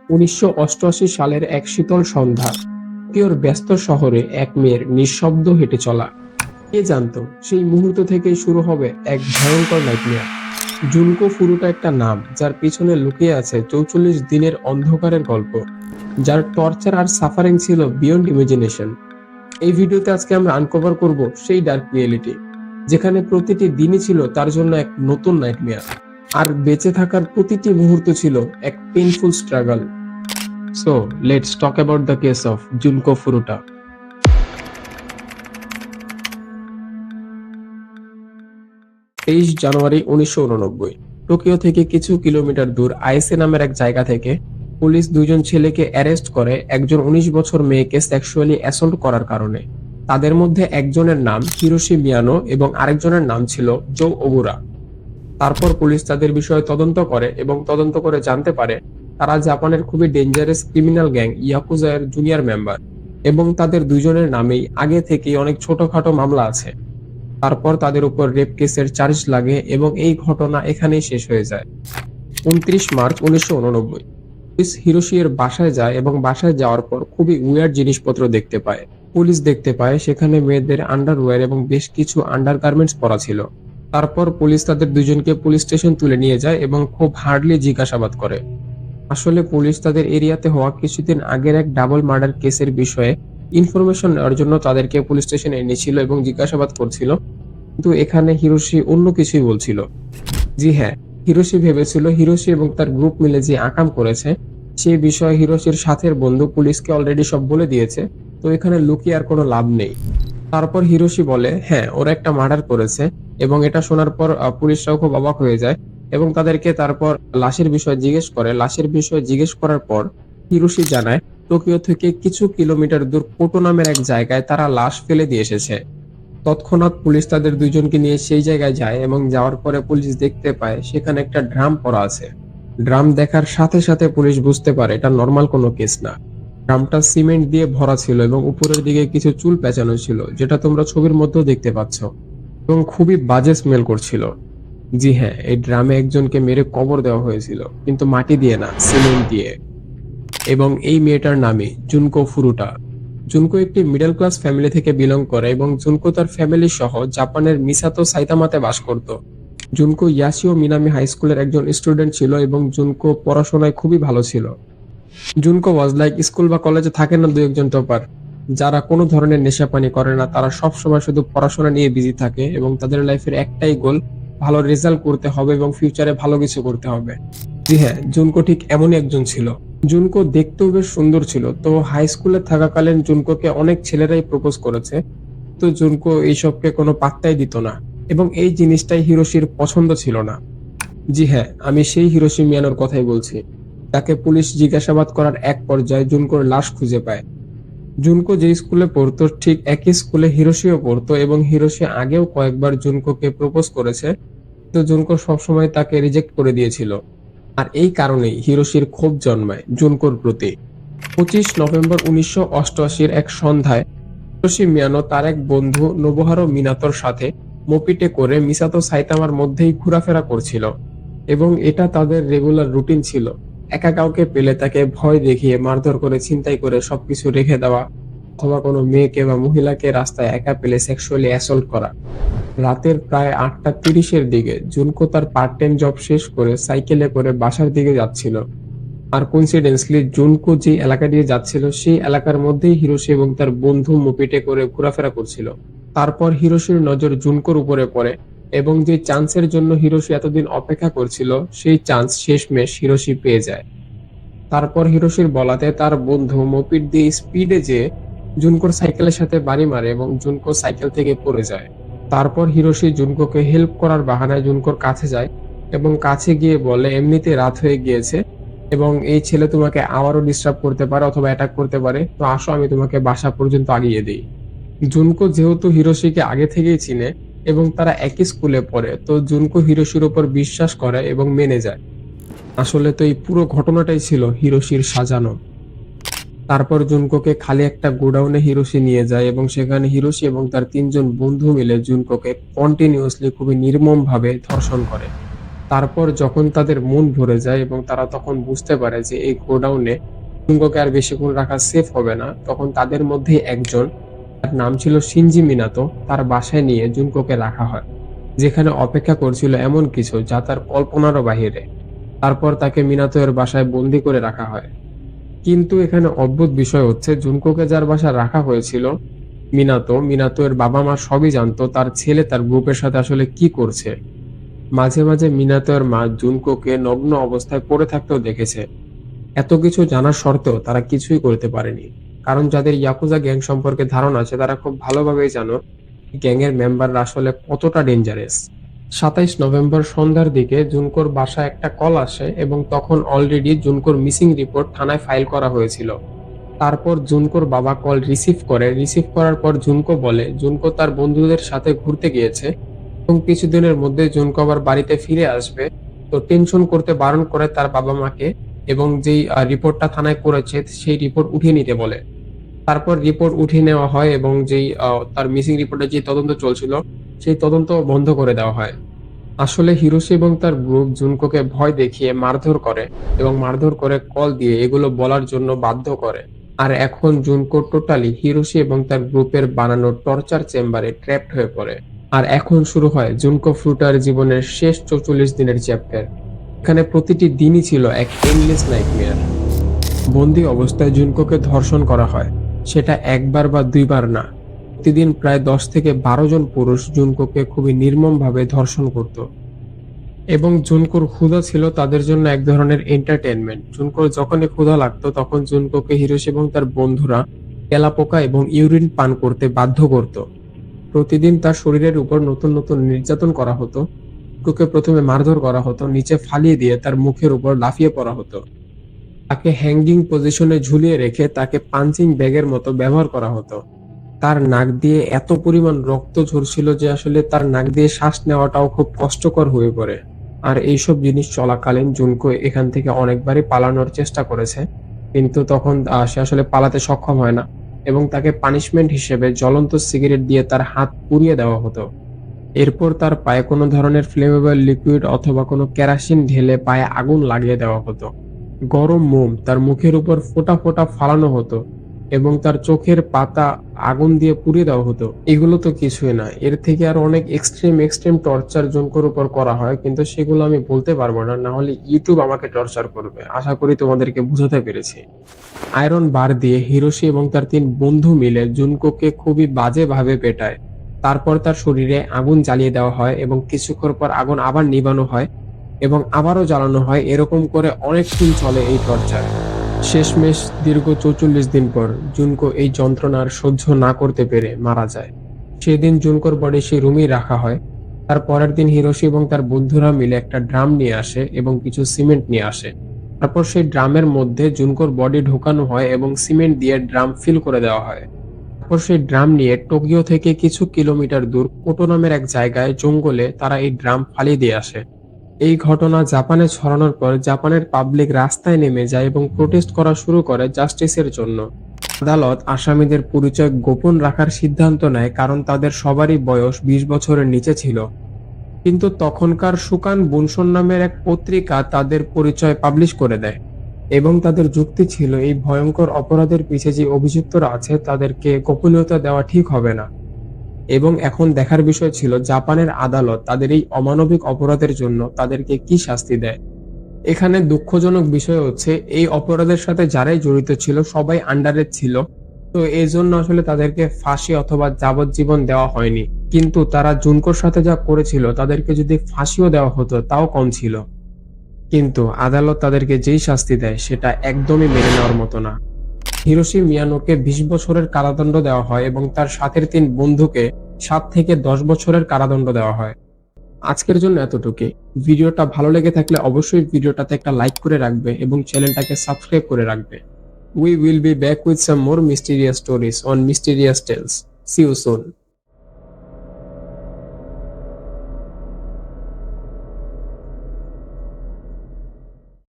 1988 সালের এক শীতল সন্ধ্যা, টোকিওর ব্যস্ত শহরে এক মেয়ের নিঃশব্দ হেঁটে চলা। কে জানতো সেই মুহূর্ত থেকেই শুরু হবে এক ভয়ঙ্কর নাইটমেয়ার। জুনকো ফুরুটা একটা নাম যার পিছনে লুকিয়ে আছে 44 দিনের অন্ধকারের গল্প, যার টর্চার আর সাফারিং ছিল বিয়ন্ড ইমাজিনেশন। এই ভিডিওতে আজকে আমরা আনকভার করব সেই ডার্ক রিয়েলিটি, যেখানে প্রতিটি দিনই ছিল তার জন্য এক নতুন নাইটমেয়ার, আর বেঁচে থাকার প্রতিটি মুহূর্ত ছিল এক painful struggle. So let's talk about the case of Junko Furuta. 23 জানুয়ারি 1989, টোকিও থেকে কিছু কিলোমিটার দূর আইসে নামের এক জায়গা থেকে পুলিশ দুইজন ছেলেকে অ্যারেস্ট করে একজন 19 বছর মেয়েকে সেক্সুয়ালি অ্যাসল্ট করার কারণে। তাদের মধ্যে একজনের নাম হিরোশি মিয়ানো এবং আরেকজনের নাম ছিল জো ওগুরা। তারপর পুলিশ তাদের বিষয়ে তদন্ত করে এবং তদন্ত করে জানতে পারে তারা জাপানের খুবই ডেঞ্জারাস ক্রিমিনাল গ্যাং ইয়াকুজার জুনিয়র মেম্বার, এবং তাদের দুইজনের নামেই আগে থেকেই অনেক ছোটখাটো মামলা আছে। তারপর তাদের উপর রেপ কেসের চার্জ লাগে এবং এই ঘটনা এখানেই শেষ হয়ে যায়। 29 মার্চ 1989, পুলিশ হিরোশি এর বাসায় যায় এবং বাসায় যাওয়ার পর খুবই উইয়ার্ড জিনিসপত্র দেখতে পায়। পুলিশ দেখতে পায় সেখানে মেয়েদের আন্ডারওয়্যার এবং বেশ কিছু আন্ডারগার্মেন্টস পরা ছিল। তারপর পুলিশ তাদের দুজনকে পুলিশ স্টেশন তুলে নিয়ে যায় এবং খুব হার্ডলি জিজ্ঞাসাবাদ করে। আসলে পুলিশ তাদের এরিয়াতে হওয়া কিছুদিন আগের এক ডাবল মার্ডার কেসের বিষয়ে ইনফরমেশন নেওয়ার জন্য তাদেরকে পুলিশ স্টেশনে এনেছিল এবং জিজ্ঞাসাবাদ করছিল, কিন্তু এখানে হিরোশি অন্য কিছুই বলছিল। জি হ্যাঁ, হিরোশি ভেবেছিল হিরোশি এবং তার গ্রুপ মিলে যে আকাম করেছে সেই বিষয়ে হিরোশির সাথের বন্ধু পুলিশকে অলরেডি সব বলে দিয়েছে, তো এখানে লুকিয়ে আর কোনো লাভ নেই। তারপর হিরোশি বলে হ্যাঁ ওরা একটা মার্ডার করেছে, এবং এটা শোনার পর পুলিশরাও খুব অবাক হয়ে যায় এবং তাদেরকে তারপর লাশের বিষয়ে জিজ্ঞেস করে। লাশের বিষয়ে জিজ্ঞেস করার পর হিরোশি জানায় টোকিও থেকে কিছু কিলোমিটার দূর কোটো নামের এক জায়গায় তারা লাশ ফেলে দিয়ে এসেছে। তৎক্ষণাৎ পুলিশ তাদের দুইজনকে নিয়ে সেই জায়গায় যায় এবং যাওয়ার পরে পুলিশ দেখতে পায় সেখানে একটা ড্রাম পড়া আছে। ড্রাম দেখার সাথে সাথে পুলিশ বুঝতে পারে এটা নর্মাল কোনো কেস না। ড্রামটা সিমেন্ট দিয়ে ভরা ছিল এবং উপরের দিকে কিছু চুল পেঁচানো ছিল, যেটা তোমরা ছবির মধ্যেও দেখতে পাচ্ছ, এবং খুবই বাজে স্মেল করছিল। জি হ্যাঁ, এই ড্রামে একজনকে মেরে কবর দেওয়া হয়েছিল, কিন্তু মাটি দিয়ে না, সিমেন্ট দিয়ে। এবং এই মেয়েটার নামই জুনকো ফুরুটা। জুনকো একটি মিডল ক্লাস ফ্যামিলি থেকে বিলং করে এবং জুনকো তার ফ্যামিলি সহ জাপানের মিসাতো সাইতামাতে বাস করত। জুনকো ইয়াশিও মিনামি হাই স্কুলের একজন স্টুডেন্ট ছিল এবং জুনকো পড়াশোনায় খুবই ভালো ছিল। জুনকো ওয়াজ লাইক স্কুল বা কলেজে থাকে না দু একজন টপার যারা কোনো ধরনের নেশা পানি করে না, তারা সব সময় শুধু পড়াশোনা নিয়ে বিজি থাকে এবং তাদের লাইফের একটাই গোল ভালো রেজাল্ট করতে হবে এবং ফিউচারে ভালো কিছু করতে হবে। জি হ্যাঁ, জুনকো ঠিক এমনই একজন ছিল। জুনকো দেখতেও বেশ সুন্দর ছিল, তো হাই স্কুলে থাকাকালীন জুনকোকে অনেক ছেলেরাই প্রপোজ করেছে, তো জুনকো এইসবকে কোনো পাত্তাই দিত না এবং এই জিনিসটাই হিরোশির পছন্দ ছিল না। জি হ্যাঁ, আমি সেই হিরোশি মিয়ানোর কথাই বলছি। তাকে পুলিশ জিজ্ঞাসাবাদ করার এক পর্যায়ে জুনকোর লাশ খুঁজে পায়। জুনকো যে স্কুলে পড়তো ঠিক একই স্কুলে হিরোশিও পড়তো এবং হিরোশি আগেও কয়েকবার জুনকোকে প্রপোজ করেছে, তো জুনকো সবসময় তাকে রিজেক্ট করে দিয়েছিল। আর এই কারণেই হিরোশির ক্ষোভ জন্মায় জুনকোর প্রতি। 25 নভেম্বর 1988 এক সন্ধ্যায় হিরোশি মিয়ানো তার এক বন্ধু নোবুহারো মিনাতোর সাথে মোপিটে করে মিসাতো সাইতামার মধ্যেই ঘোরাফেরা করছিল, এবং এটা তাদের রেগুলার রুটিন ছিল। একা কাউকে পেলে তাকে ভয় দেখিয়ে মারধর করে, ছিনতাই করে সবকিছু রেখে দেওয়া, অথবা কোনো মেয়েকে বা মহিলাকে রাস্তায় একা পেলে সেক্সুয়ালি অ্যাসল্ট করা। রাতের প্রায় 8:30 দিকে জুনকো তার পার্ট টাইম জব শেষ করে সাইকেলে করে বাসার দিকে যাচ্ছিল। আর কোইন্সিডেন্সলি জুনকো যে এলাকা দিয়ে যাচ্ছিল সেই এলাকার মধ্যেই হিরোশি এবং তার বন্ধু মোপিটে করে ঘোরাফেরা করছিল। তারপর হিরোশির নজর জুনকোর উপরে পড়ে এবং যে চান্সের জন্য হিরোশি এতদিন অপেক্ষা করছিল সেই চান্স শেষমেশ হিরোশি পেয়ে যায়। তারপর হিরোশির বলাতে তার বন্ধু মোপিট দিয়ে স্পিডে যেয়ে জুনকোর সাইকেলের সাথে বাড়ি মারে এবং জুনকো সাইকেল থেকে পড়ে যায়। তারপর হিরোশি জুনকোকে হেল্প করার বাহানায় জুনকোর কাছে যায় এবং কাছে গিয়ে বলে এমনিতে রাত হয়ে গিয়েছে এবং এই ছেলে তোমাকে আবারও ডিস্টার্ব করতে পারে অথবা অ্যাটাক করতে পারে, তো আসো আমি তোমাকে বাসা পর্যন্ত আগিয়ে দিই। জুনকো যেহেতু হিরোশিকে আগে থেকেই চিনে এবং তারা একই স্কুলে পড়ে, তো জুনকো হিরোশির উপর বিশ্বাস করে এবং মেনে যায়। আসলে তো এই পুরো ঘটনাটাই ছিল হিরোশির সাজানো। তারপর জুনকোকে খালি একটা গোডাউনে হিরোশি নিয়ে যায় এবং সেখানে হিরোশি এবং তার 3জন বন্ধু মিলে জুনকোকে কন্টিনিউয়াসলি খুবই নির্মম ভাবে ধর্ষণ করে। তারপর যখন তাদের মন ভরে যায় এবং তারা তখন বুঝতে পারে যে এই গোডাউনে জুনকোকে আর বেশিক্ষণ রাখা সেফ হবে না, তখন তাদের মধ্যে একজন, তার নাম ছিল শিনজি মিনাতো, তার বাসায় নিয়ে জুনকোকে রাখা হয়, যেখানে অপেক্ষা করছিল এমন কিছু যা তার কল্পনারও বাহিরে। তারপর তাকে মিনাতো এর বাসায় বন্দি করে রাখা হয়। কিন্তু এখানে অদ্ভুত বিষয় হচ্ছে, জুনকোকে যার বাসায় রাখা হয়েছিল, মিনাতো এর বাবা মা সবই জানতো তার ছেলে তার গ্রুপের সাথে আসলে কি করছে। মাঝে মাঝে মিনাতো এর মা জুনকোকে নগ্ন অবস্থায় পড়ে থাকতেও দেখেছে। এত কিছু জানার সত্ত্বেও তারা কিছুই করতে পারেনি, কারণ যাদের ইয়াকুজা গ্যাং সম্পর্কে ধারণা আছে তারা খুব ভালোভাবেই জানো গ্যাংয়ের মেম্বাররা আসলে কতটা ডেঞ্জারাস। 27 নভেম্বর সন্ধ্যার দিকে জুনকোর বাসায় একটা কল আসে এবং তখন অলরেডি জুনকোর মিসিং রিপোর্ট থানায় ফাইল করা হয়েছিল। তারপর জুনকোর বাবা কল রিসিভ করার পর জুনকো বলে জুনকো তার বন্ধুদের সাথে ঘুরতে গিয়েছে এবং কিছুদিনের মধ্যে জুনকো আবার বাড়িতে ফিরে আসবে। তো টেনশন করতে বারণ করে তার বাবা মাকে, এবং যেই রিপোর্টটা থানায় করেছে সেই রিপোর্ট উঠিয়ে নিতে বলে। তারপর রিপোর্ট উঠিয়ে নেওয়া হয় এবং যেই তার মিসিং রিপোর্টে যে তদন্ত চলছিল সেই তদন্ত বন্ধ করে দেওয়া হয়। আসলে হিরোশি এবং তার গ্রুপ জুনকোকে ভয় দেখিয়ে মারধর করে এবং মারধর করে কল দিয়ে এগুলো বলার জন্য বাধ্য করে। আর এখন জুনকো টোটালি হিরোশি এবং তার গ্রুপের বানানো টর্চার চেম্বারে ট্র্যাপড হয়ে পড়ে। আর এখন শুরু হয় জুনকো ফ্রুটার জীবনের শেষ 44 দিনের চ্যাপ্টার। এখানে প্রতিটি দিনই ছিল এক এন্ডলেস নাইটমেয়ার। বন্দি অবস্থায় জুনকোকে ধর্ষণ করা হয়, সেটা একবার বা দুইবার না, প্রতিদিন প্রায় 10 থেকে 12 জন পুরুষ জুনকোকে খুবই নির্মমভাবে ধর্ষণ করত। এবং জুনকোর ক্ষুধা ছিল তাদের জন্য এক ধরনের এন্টারটেনমেন্ট। জুনকোর যখনই ক্ষুধা লাগতো তখন জুনকোকে হিরোশি এবং তার বন্ধুরা তেলাপোকা এবং ইউরিন পান করতে বাধ্য করত। প্রতিদিন তার শরীরের উপর নতুন নতুন নির্যাতন করা হতো। জুনকোকে প্রথমে মারধর করা হতো, নিচে ফালিয়ে দিয়ে তার মুখের উপর লাফিয়ে পড়া হতো। তাকে হ্যাঙ্গিং পজিশনে ঝুলিয়ে রেখে তাকে পাঞ্চিং ব্যাগের মতো ব্যবহার করা হতো। তার নাক দিয়ে এত পরিমাণ রক্ত ঝরছিল যে আসলে তার নাক দিয়ে শ্বাস নেওয়াটাও খুব কষ্টকর হয়ে পড়ে। আর এইসব জিনিস চলাকালীন জুনকো এখান থেকে অনেকবারই পালানোর চেষ্টা করেছে, কিন্তু তখন সে আসলে পালাতে সক্ষম হয় না এবং তাকে পানিশমেন্ট হিসেবে জ্বলন্ত সিগারেট দিয়ে তার হাত পুড়িয়ে দেওয়া হতো। এরপর তার পায়ে কোনো ধরনের ফ্লেমেবল লিকুইড অথবা কোনো কেরাসিন ঢেলে পায়ে আগুন লাগিয়ে দেওয়া হতো। গরম মোম তার মুখের উপর ফোঁটা ফোঁটা ফালানো হতো এবং তার চোখের পাতা আগুন দিয়ে পুড়িয়ে দেওয়া হতো। এগুলো তো কিছুই না, এর থেকে আর অনেক এক্সট্রিম টর্চার জুনকোর উপর করা হয়, কিন্তু সেগুলো আমি বলতে পারবো না, না হলে ইউটিউব আমাকে টর্চার করবে। আশা করি তোমাদেরকে বুঝাতে পেরেছি। আয়রন বার দিয়ে হিরোশি এবং তার 3 বন্ধু মিলে জুনকোকে খুবই বাজেভাবে পেটায়। তারপর তার শরীরে আগুন জ্বালিয়ে দেওয়া হয় এবং কিছুক্ষণ পর আগুন আবার নিভানো হয় এবং আবারও জ্বালানো হয়। এরকম করে অনেকক্ষণ চলে এই টর্চার। শেষমেশ দীর্ঘ 44 দিন পর জুনকো এই যন্ত্রণা আর সহ্য না করতে পেরে মারা যায়। সেদিন জুনকোর বডি সেই রুমেই রাখা হয়। তার পরের দিন হিরোশি এবং তার বন্ধুরা মিলে একটা ড্রাম নিয়ে আসে এবং কিছু সিমেন্ট নিয়ে আসে। তারপর সেই ড্রামের মধ্যে জুনকোর বডি ঢোকানো হয় এবং সিমেন্ট দিয়ে ড্রাম ফিল করে দেওয়া হয়। তারপর সেই ড্রাম নিয়ে টোকিও থেকে কিছু কিলোমিটার দূর কোটো নামের এক জায়গায় জঙ্গলে তারা এই ড্রাম ফালিয়ে দিয়ে আসে। এই ঘটনা জাপানে ছড়ানোর পর জাপানের পাবলিক রাস্তায় নেমে যায় এবং প্রোটেস্ট করা শুরু করে জাস্টিসের জন্য। আদালত আসামিদের পরিচয় গোপন রাখার সিদ্ধান্ত নেয়, কারণ তাদের সবারই বয়স 20 বছরের নিচে ছিল। কিন্তু তখনকার সুকান বুনশন নামের এক পত্রিকা তাদের পরিচয় পাবলিশ করে দেয় এবং তাদের যুক্তি ছিল এই ভয়ঙ্কর অপরাধের পিছে যে অভিযুক্তরা আছে তাদেরকে গোপনীয়তা দেওয়া ঠিক হবে না। এবং এখন দেখার বিষয় ছিল জাপানের আদালত তাদের এই অমানবিক অপরাধের জন্য তাদেরকে কি শাস্তি দেয়। এখানে দুঃখজনক বিষয় হচ্ছে এই অপরাধের সাথে যারাই জড়িত ছিল সবাই আন্ডারেজ ছিল, তো এই জন্য আসলে তাদেরকে ফাঁসি অথবা যাবজ্জীবন দেওয়া হয়নি। কিন্তু তারা জুনকোর সাথে যা করেছিল তাদেরকে যদি ফাঁসিও দেওয়া হতো তাও কম ছিল। কিন্তু আদালত তাদেরকে যেই শাস্তি দেয় সেটা একদমই মেনে নেওয়ার মতো না। হিরোশি মিয়ানোকে 20 বছরের কারাদণ্ড দেওয়া হয় এবং তার সাথের 3 বন্ধুকে 7 থেকে 10 বছরের কারাদণ্ড দেওয়া হয়। আজকের জন্য এতটুকুই। ভিডিওটা ভালো লেগে থাকলে অবশ্যই ভিডিওটাতে একটা লাইক করে রাখবে এবং চ্যানেলটাকে সাবস্ক্রাইব করে রাখবে। We will be back with some more mysterious stories on Mysterious Tales. See you soon.